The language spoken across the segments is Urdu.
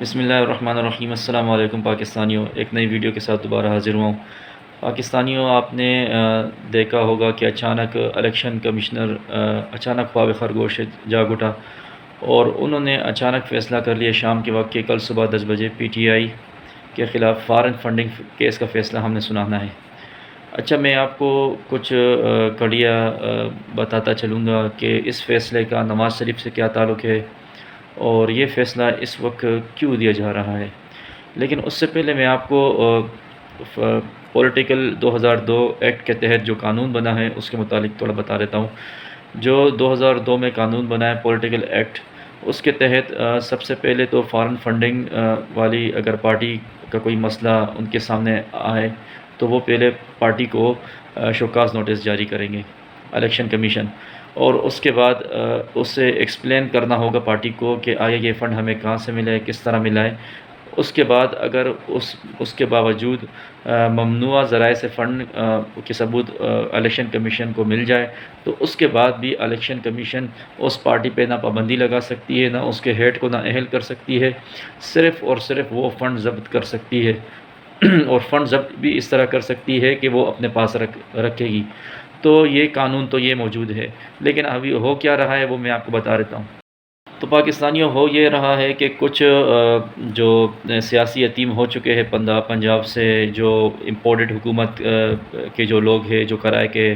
بسم اللہ الرحمن الرحیم۔ السلام علیکم پاکستانیوں، ایک نئی ویڈیو کے ساتھ دوبارہ حاضر ہوا ہوں۔ پاکستانیوں، آپ نے دیکھا ہوگا کہ اچانک الیکشن کمشنر اچانک خواب خرگوش سے جاگ اٹھا اور انہوں نے اچانک فیصلہ کر لیا شام کے وقت کہ کل صبح 10 بجے پی ٹی آئی کے خلاف فارن فنڈنگ کیس کا فیصلہ ہم نے سنانا ہے۔ اچھا، میں آپ کو کچھ کڑیاں بتاتا چلوں گا کہ اس فیصلے کا نواز شریف سے کیا تعلق ہے اور یہ فیصلہ اس وقت کیوں دیا جا رہا ہے۔ لیکن اس سے پہلے میں آپ کو پولیٹیکل 2002 ایکٹ کے تحت جو قانون بنا ہے اس کے متعلق تھوڑا بتا دیتا ہوں۔ جو 2002 میں قانون بنا ہے پولیٹیکل ایکٹ، اس کے تحت سب سے پہلے تو فارن فنڈنگ والی اگر پارٹی کا کوئی مسئلہ ان کے سامنے آئے تو وہ پہلے پارٹی کو شوکاز نوٹس جاری کریں گے الیکشن کمیشن، اور اس کے بعد اسے ایکسپلین کرنا ہوگا پارٹی کو کہ آیا یہ فنڈ ہمیں کہاں سے ملا ہے، کس طرح ملا ہے۔ اس کے بعد اگر اس کے باوجود ممنوعہ ذرائع سے فنڈ کے ثبوت الیکشن کمیشن کو مل جائے تو اس کے بعد بھی الیکشن کمیشن اس پارٹی پہ نہ پابندی لگا سکتی ہے، نہ اس کے ہیڈ کو نہ اہل کر سکتی ہے، صرف اور صرف وہ فنڈ ضبط کر سکتی ہے اور فنڈ ضبط بھی اس طرح کر سکتی ہے کہ وہ اپنے پاس رکھے گی۔ تو یہ قانون تو یہ موجود ہے، لیکن ابھی ہو کیا رہا ہے وہ میں آپ کو بتا دیتا ہوں۔ تو پاکستانیوں، ہو یہ رہا ہے کہ کچھ جو سیاسی یتیم ہو چکے ہیں پنجاب سے، جو امپورٹڈ حکومت کے جو لوگ ہیں، جو کرائے کے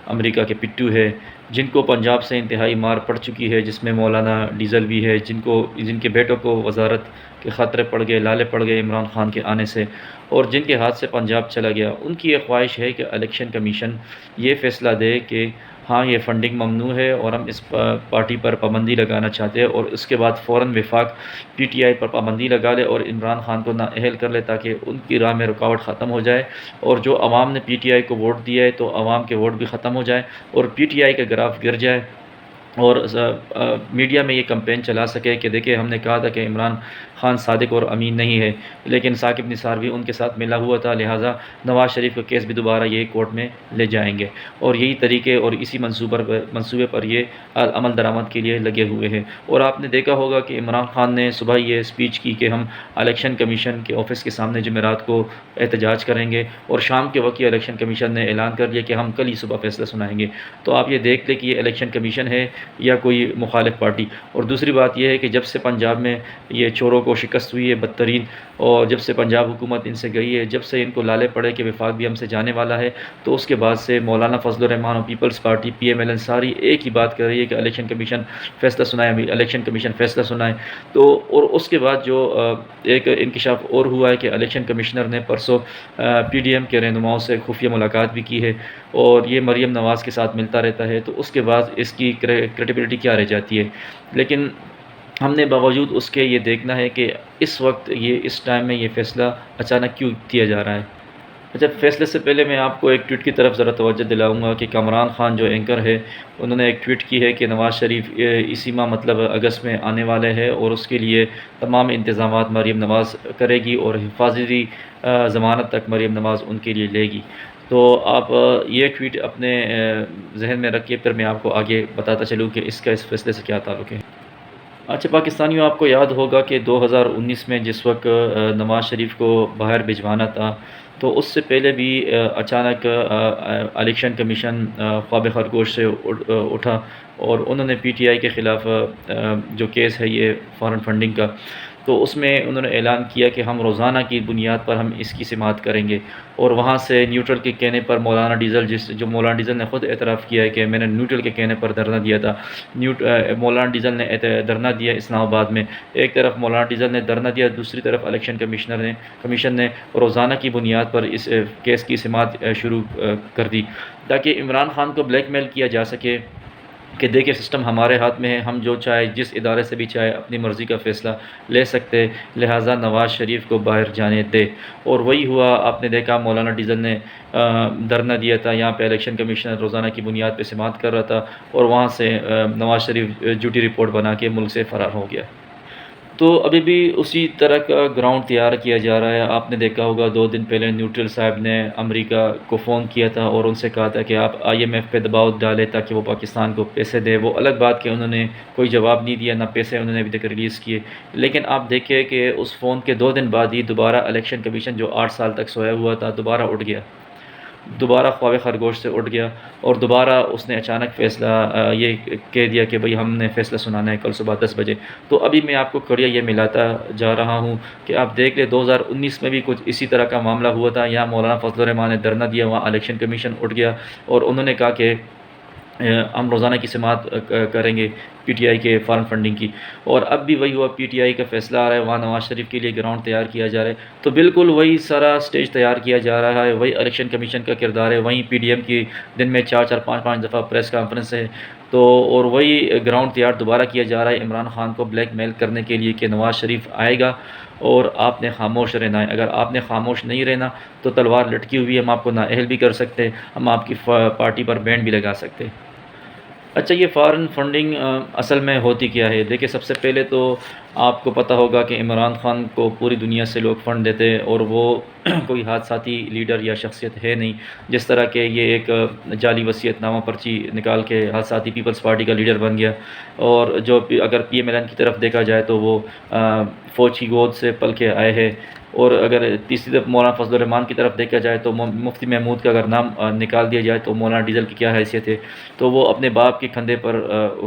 امریکہ کے پٹو ہے، جن کو پنجاب سے انتہائی مار پڑ چکی ہے، جس میں مولانا ڈیزل بھی ہے، جن کے بیٹوں کو وزارت کے خطرے پڑ گئے، لالے پڑ گئے عمران خان کے آنے سے، اور جن کے ہاتھ سے پنجاب چلا گیا، ان کی یہ خواہش ہے کہ الیکشن کمیشن یہ فیصلہ دے کہ ہاں یہ فنڈنگ ممنوع ہے اور ہم اس پارٹی پر پابندی لگانا چاہتے ہیں، اور اس کے بعد فوراً وفاق پی ٹی آئی پر پابندی لگا لے اور عمران خان کو نااہل کر لے تاکہ ان کی راہ میں رکاوٹ ختم ہو جائے، اور جو عوام نے پی ٹی آئی کو ووٹ دیا ہے تو عوام کے ووٹ بھی ختم ہو جائے اور پی ٹی آئی کا گراف گر جائے، اور میڈیا میں یہ کمپین چلا سکے کہ دیکھیں ہم نے کہا تھا کہ عمران خان صادق اور امین نہیں ہے، لیکن ثاقب نثار بھی ان کے ساتھ ملا ہوا تھا، لہٰذا نواز شریف کا کیس بھی دوبارہ یہ کورٹ میں لے جائیں گے، اور یہی طریقے اور اسی منصوبے پر یہ عمل درآمد کے لیے لگے ہوئے ہیں۔ اور آپ نے دیکھا ہوگا کہ عمران خان نے صبح یہ اسپیچ کی کہ ہم الیکشن کمیشن کے آفس کے سامنے جمعرات کو احتجاج کریں گے، اور شام کے وقت یہ الیکشن کمیشن نے اعلان کر دیا کہ ہم کل ہی صبح فیصلہ سنائیں گے۔ تو آپ یہ دیکھ لیں کہ یہ الیکشن کمیشن ہے یا کوئی مخالف پارٹی۔ اور دوسری بات یہ ہے کہ جب سے پنجاب میں یہ چوروں کو شکست ہوئی ہے بدترین، اور جب سے پنجاب حکومت ان سے گئی ہے، جب سے ان کو لالے پڑے کہ وفاق بھی ہم سے جانے والا ہے، تو اس کے بعد سے مولانا فضل الرحمان اور Peoples Party P M L N ساری ایک ہی بات کر رہی ہے کہ الیکشن کمیشن فیصلہ سنائے، الیکشن کمیشن فیصلہ سنائے۔ تو اور اس کے بعد جو ایک انکشاف اور ہوا ہے کہ الیکشن کمشنر نے پرسوں پی ڈی ایم کے رہنماؤں سے خفیہ ملاقات بھی کی ہے، اور یہ مریم نواز کے ساتھ ملتا رہتا ہے، تو اس کے بعد اس کی کریڈیبلٹی کیا رہ جاتی ہے۔ لیکن ہم نے باوجود اس کے یہ دیکھنا ہے کہ اس وقت اس ٹائم میں یہ فیصلہ اچانک کیوں کیا جا رہا ہے۔ اچھا، فیصلے سے پہلے میں آپ کو ایک ٹویٹ کی طرف ذرا توجہ دلاؤں گا کہ کامران خان جو اینکر ہے، انہوں نے ایک ٹویٹ کی ہے کہ نواز شریف اسی ماہ مطلب اگست میں آنے والے ہیں اور اس کے لیے تمام انتظامات مریم نواز کرے گی اور حفاظتی ضمانت تک مریم نواز ان کے لیے لے گی۔ تو آپ یہ ٹویٹ اپنے ذہن میں رکھیے، پھر میں آپ کو آگے بتاتا چلوں کہ اس فیصلے سے کیا تعلق ہے۔ اچھا پاکستانیوں، آپ کو یاد ہوگا کہ 2019 میں جس وقت نواز شریف کو باہر بھجوانا تھا، تو اس سے پہلے بھی اچانک الیکشن کمیشن خواب خرگوش سے اٹھا، اور انہوں نے پی ٹی آئی کے خلاف جو کیس ہے یہ فارن فنڈنگ کا، تو اس میں انہوں نے اعلان کیا کہ ہم روزانہ کی بنیاد پر ہم اس کی سماعت کریں گے، اور وہاں سے نیوٹرل کے کہنے پر مولانا ڈیزل نے خود اعتراف کیا ہے کہ میں نے نیوٹرل کے کہنے پر دھرنا دیا تھا۔ مولانا ڈیزل نے دھرنا دیا اسلام آباد میں، ایک طرف مولانا ڈیزل نے دھرنا دیا، دوسری طرف الیکشن کمیشن نے روزانہ کی بنیاد پر اس کیس کی سماعت شروع کر دی، تاکہ عمران خان کو بلیک میل کیا جا سکے کہ دیکھیں سسٹم ہمارے ہاتھ میں ہے، ہم جو چاہے جس ادارے سے بھی چاہے اپنی مرضی کا فیصلہ لے سکتے، لہٰذا نواز شریف کو باہر جانے دے۔ اور وہی ہوا، آپ نے دیکھا مولانا ڈیزل نے دھرنا دیا تھا یہاں پہ، الیکشن کمیشنر روزانہ کی بنیاد پہ سماعت کر رہا تھا، اور وہاں سے نواز شریف جھوٹی رپورٹ بنا کے ملک سے فرار ہو گیا۔ تو ابھی بھی اسی طرح کا گراؤنڈ تیار کیا جا رہا ہے۔ آپ نے دیکھا ہوگا 2 دن پہلے نیوٹرل صاحب نے امریکہ کو فون کیا تھا اور ان سے کہا تھا کہ آپ IMF پہ دباؤ ڈالیں تاکہ وہ پاکستان کو پیسے دے۔ وہ الگ بات کہ انہوں نے کوئی جواب نہیں دیا، نہ پیسے انہوں نے ابھی تک ریلیز کیے۔ لیکن آپ دیکھیں کہ اس فون کے 2 دن بعد ہی دوبارہ الیکشن کمیشن جو 8 سال تک سویا ہوا تھا دوبارہ اٹھ گیا، دوبارہ خواب خرگوش سے اٹھ گیا، اور دوبارہ اس نے اچانک فیصلہ یہ کہہ دیا کہ بھئی ہم نے فیصلہ سنانا ہے کل صبح 10 بجے۔ تو ابھی میں آپ کو کڑیاں یہ ملاتا جا رہا ہوں کہ آپ دیکھ لیں 2019 میں بھی کچھ اسی طرح کا معاملہ ہوا تھا۔ یہاں مولانا فضل الرحمان نے دھرنا دیا، وہاں الیکشن کمیشن اٹھ گیا اور انہوں نے کہا کہ ہم روزانہ کی سماعت کریں گے PTI کے فارن فنڈنگ کی، اور اب بھی وہی ہوا، PTI کا فیصلہ آ رہا ہے، وہاں نواز شریف کے لیے گراؤنڈ تیار کیا جا رہا ہے۔ تو بالکل وہی سارا سٹیج تیار کیا جا رہا ہے، وہی الیکشن کمیشن کا کردار ہے، وہیں PDM کی دن میں 4 5 دفعہ پریس کانفرنس ہے، تو اور وہی گراؤنڈ تیار دوبارہ کیا جا رہا ہے عمران خان کو بلیک میل کرنے کے لیے کہ نواز شریف آئے گا اور آپ نے خاموش رہنا ہے۔ اگر آپ نے خاموش نہیں رہنا تو تلوار لٹکی ہوئی ہے، ہم آپ کو نااہل بھی کر سکتے ہیں، ہم آپ کی پارٹی پر بینڈ بھی لگا سکتے ہیں۔ اچھا، یہ فارن فنڈنگ اصل میں ہوتی کیا ہے؟ دیکھیں، سب سے پہلے تو آپ کو پتہ ہوگا کہ عمران خان کو پوری دنیا سے لوگ فنڈ دیتے ہیں، اور وہ کوئی حادثاتی لیڈر یا شخصیت ہے نہیں، جس طرح کہ یہ ایک جعلی وصیت نامہ پرچی نکال کے حادثاتی پیپلز پارٹی کا لیڈر بن گیا، اور جو اگر PMLN کی طرف دیکھا جائے تو وہ فوج کی گود سے پل کے آئے ہیں، اور اگر تیسری طرف مولانا فضل الرحمان کی طرف دیکھا جائے تو مفتی محمود کا اگر نام نکال دیا جائے تو مولانا ڈیزل کی کیا حیثیت ہے، تو وہ اپنے باپ کے کندھے پر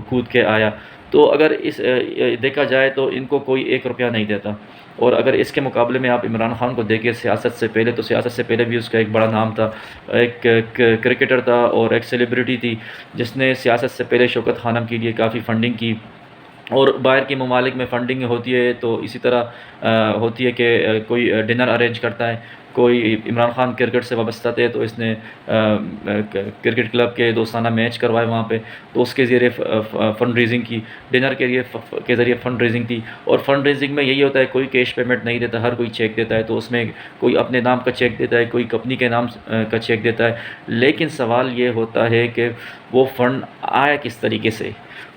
کود کے آیا۔ تو اگر اس دیکھا جائے تو ان کو کوئی 1 روپیہ نہیں دیتا، اور اگر اس کے مقابلے میں آپ عمران خان کو دیکھیں سیاست سے پہلے، تو سیاست سے پہلے بھی اس کا ایک بڑا نام تھا، ایک کرکٹر تھا اور ایک سیلیبریٹی تھی جس نے سیاست سے پہلے شوکت خانم کے لیے کافی فنڈنگ کی، اور باہر کے ممالک میں فنڈنگ ہوتی ہے تو اسی طرح ہوتی ہے کہ کوئی ڈنر ارینج کرتا ہے، کوئی عمران خان کرکٹ سے وابستہ تھے تو اس نے کرکٹ کلب کے دوستانہ میچ کروائے وہاں پہ، تو اس کے ذریعے فنڈ ریزنگ کی، ڈنر کے ذریعے فنڈ ریزنگ تھی۔ اور فنڈ ریزنگ میں یہی ہوتا ہے، کوئی کیش پیمنٹ نہیں دیتا، ہر کوئی چیک دیتا ہے، تو اس میں کوئی اپنے نام کا چیک دیتا ہے، کوئی کمپنی کے نام کا چیک دیتا ہے، لیکن سوال یہ ہوتا ہے کہ وہ فنڈ آیا کس طریقے سے؟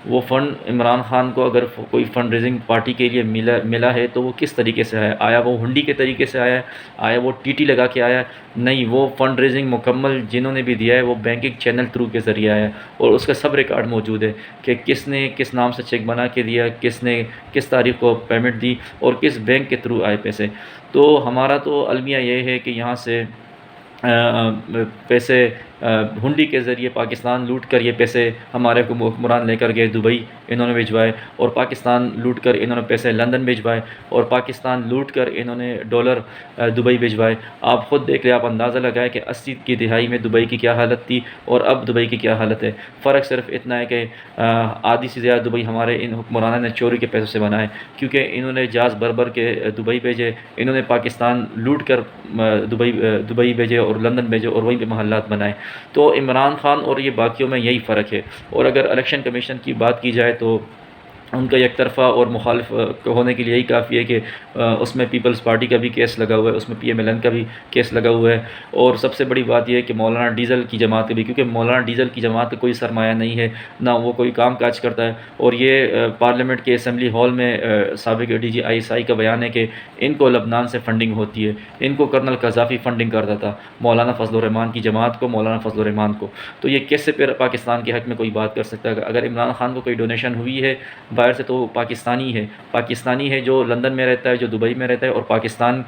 وہ فنڈ عمران خان کو اگر کوئی فنڈ ریزنگ پارٹی کے لیے ملا ہے تو وہ کس طریقے سے آیا؟ آیا وہ ہنڈی کے طریقے سے آیا؟ آیا وہ TT لگا کے آیا؟ نہیں، وہ فنڈ ریزنگ مکمل جنہوں نے بھی دیا ہے وہ بینکنگ چینل تھرو کے ذریعے آیا، اور اس کا سب ریکارڈ موجود ہے کہ کس نے کس نام سے چیک بنا کے دیا، کس نے کس تاریخ کو پیمنٹ دی، اور کس بینک کے تھرو آئے پیسے۔ تو ہمارا تو المیہ یہ ہے کہ یہاں سے پیسے ہنڈی کے ذریعے پاکستان لوٹ کر یہ پیسے ہمارے حکمران لے کر گئے دبئی، انہوں نے بھجوائے، اور پاکستان لوٹ کر انہوں نے پیسے لندن بھجوائے، اور پاکستان لوٹ کر انہوں نے ڈالر دبئی بھجوائے۔ آپ خود دیکھ لیں، آپ اندازہ لگائیں کہ 80 کی دہائی میں دبئی کی کیا حالت تھی اور اب دبئی کی کیا حالت ہے۔ فرق صرف اتنا ہے کہ آدھی سے زیادہ دبئی ہمارے ان حکمرانوں نے چوری کے پیسوں سے بنائے، کیونکہ انہوں نے جہاز بھر کے دبئی بھیجے، انہوں نے پاکستان لوٹ کر دبئی بھیجے اور لندن بھیجے اور وہیں پہ محلات بنائے۔ تو عمران خان اور یہ باقیوں میں یہی فرق ہے۔ اور اگر الیکشن کمیشن کی بات کی جائے تو ان کا یک طرفہ اور مخالف ہونے کے لیے یہی کافی ہے کہ اس میں پیپلز پارٹی کا بھی کیس لگا ہوا ہے، اس میں PMLN کا بھی کیس لگا ہوا ہے، اور سب سے بڑی بات یہ ہے کہ مولانا ڈیزل کی جماعت بھی، کیونکہ مولانا ڈیزل کی جماعت کا کوئی سرمایہ نہیں ہے، نہ وہ کوئی کام کاج کرتا ہے، اور یہ پارلیمنٹ کے اسمبلی ہال میں سابق DG ISI کا بیان ہے کہ ان کو لبنان سے فنڈنگ ہوتی ہے، ان کو کرنل قذافی فنڈنگ کرتا تھا، مولانا فضل الرحمان کی جماعت کو، مولانا فضل الرحمان کو۔ تو یہ کیسے پھر پاکستان کے حق میں کوئی بات کر سکتا ہے؟ اگر عمران خان کو کوئی ڈونیشن ہوئی ہے باہر سے تو وہ پاکستانی ہے جو لندن میں رہتا ہے، جو دبئی میں رہتا ہے اور پاکستان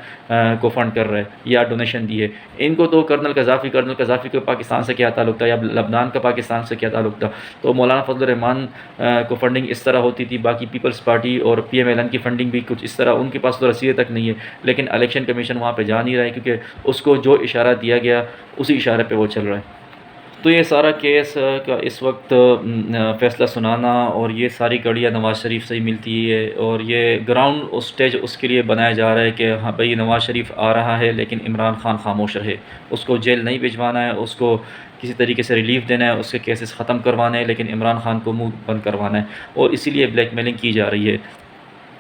کو فنڈ کر رہا ہے یا ڈونیشن دی ہے۔ ان کو تو کرنل قذافی کو پاکستان سے کیا تعلق تھا، یا لبنان کا پاکستان سے کیا تعلق تھا؟ تو مولانا فضل الرحمان کو فنڈنگ اس طرح ہوتی تھی، باقی پیپلز پارٹی اور PMLN کی فنڈنگ بھی کچھ اس طرح، ان کے پاس تو رسیدیں تک نہیں ہے، لیکن الیکشن کمیشن وہاں پہ جا نہیں رہا ہے، کیونکہ اس کو جو اشارہ دیا گیا اسی اشارے پہ وہ چل رہا ہے۔ تو یہ سارا کیس کا اس وقت فیصلہ سنانا اور یہ ساری کڑیاں نواز شریف سے ہی ملتی ہے، اور یہ گراؤنڈ اسٹیج اس کے لیے بنایا جا رہا ہے کہ ہاں بھائی نواز شریف آ رہا ہے لیکن عمران خان خاموش رہے، اس کو جیل نہیں بھجوانا ہے، اس کو کسی طریقے سے ریلیف دینا ہے، اس کے کیسز ختم کروانے ہیں، لیکن عمران خان کو منہ بند کروانا ہے، اور اسی لیے بلیک میلنگ کی جا رہی ہے۔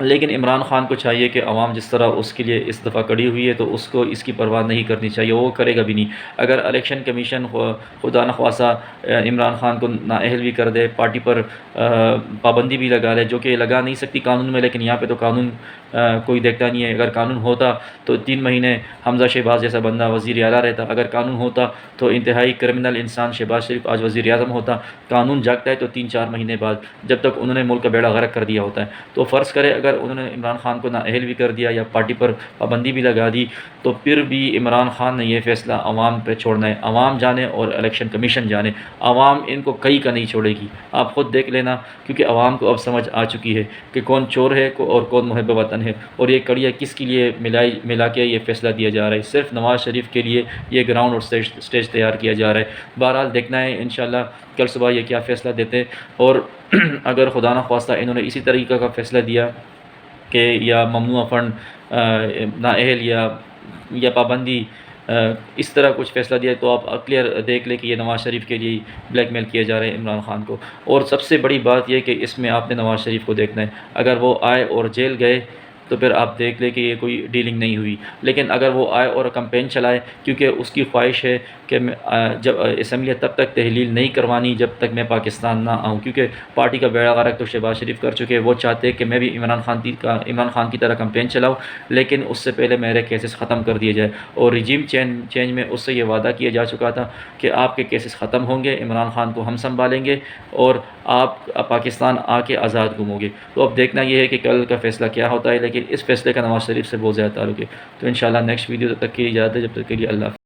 لیکن عمران خان کو چاہیے کہ عوام جس طرح اس کے لیے اس دفعہ کڑی ہوئی ہے تو اس کو اس کی پرواہ نہیں کرنی چاہیے، وہ کرے گا بھی نہیں۔ اگر الیکشن کمیشن خدا نخواستہ عمران خان کو نااہل بھی کر دے، پارٹی پر پابندی بھی لگا لے، جو کہ لگا نہیں سکتی قانون میں، لیکن یہاں پہ تو قانون کوئی دیکھتا نہیں ہے۔ اگر قانون ہوتا تو 3 مہینے حمزہ شہباز جیسا بندہ وزیر اعلیٰ رہتا، اگر قانون ہوتا تو انتہائی کرمنل انسان شہباز شریف آج وزیر اعظم ہوتا۔ قانون جاگتا ہے تو 3-4 مہینے بعد، جب تک انہوں نے ملک کا بیڑا غرق کر دیا ہوتا ہے۔ تو فرض کرے اگر انہوں نے عمران خان کو نااہل بھی کر دیا یا پارٹی پر پابندی بھی لگا دی، تو پھر بھی عمران خان نے یہ فیصلہ عوام پہ چھوڑنا ہے۔ عوام جانے اور الیکشن کمیشن جانے، عوام ان کو کئی کا نہیں چھوڑے گی، آپ خود دیکھ لینا، کیونکہ عوام کو اب سمجھ آ چکی ہے کہ کون چور ہے اور کون محب وطن ہے، اور یہ کڑیاں کس کے لیے ملا کے یہ فیصلہ دیا جا رہا ہے۔ صرف نواز شریف کے لیے یہ گراؤنڈ اور سٹیج تیار کیا جا رہا ہے۔ بہرحال دیکھنا ہے انشاءاللہ کل صبح یہ کیا فیصلہ دیتے ہیں، اور اگر خدا نخواستہ انہوں نے اسی طریقہ کا فیصلہ دیا کہ یا ممنوع فنڈ نااہل یا پابندی اس طرح کچھ فیصلہ دیا، تو آپ کلیئر دیکھ لیں کہ یہ نواز شریف کے لیے بلیک میل کیا جا رہا ہے عمران خان کو۔ اور سب سے بڑی بات یہ کہ اس میں آپ نے نواز شریف کو دیکھنا ہے، اگر وہ آئے اور جیل گئے تو پھر آپ دیکھ لیں کہ یہ کوئی ڈیلنگ نہیں ہوئی، لیکن اگر وہ آئے اور کمپین چلائے، کیونکہ اس کی خواہش ہے کہ جب اسمبلی تب تک تحلیل نہیں کروانی جب تک میں پاکستان نہ آؤں، کیونکہ پارٹی کا بیڑا غرق تو شہباز شریف کر چکے ہیں۔ وہ چاہتے ہیں کہ میں بھی عمران خان کی طرح کمپین چلاؤں، لیکن اس سے پہلے میرے کیسز ختم کر دیے جائے، اور رجیم چینج میں اس سے یہ وعدہ کیا جا چکا تھا کہ آپ کے کیسز ختم ہوں گے، عمران خان کو ہم سنبھالیں گے اور آپ پاکستان آ کے آزاد گھومو گے۔ تو اب دیکھنا یہ ہے کہ کل کا فیصلہ کیا ہوتا ہے، لیکن اس فیصلے کا نواز شریف سے بہت زیادہ تعلق ہے۔ تو انشاءاللہ نیکسٹ ویڈیو تک کے لیے اجازت ہے، جب تک کے لیے اللہ حافظ۔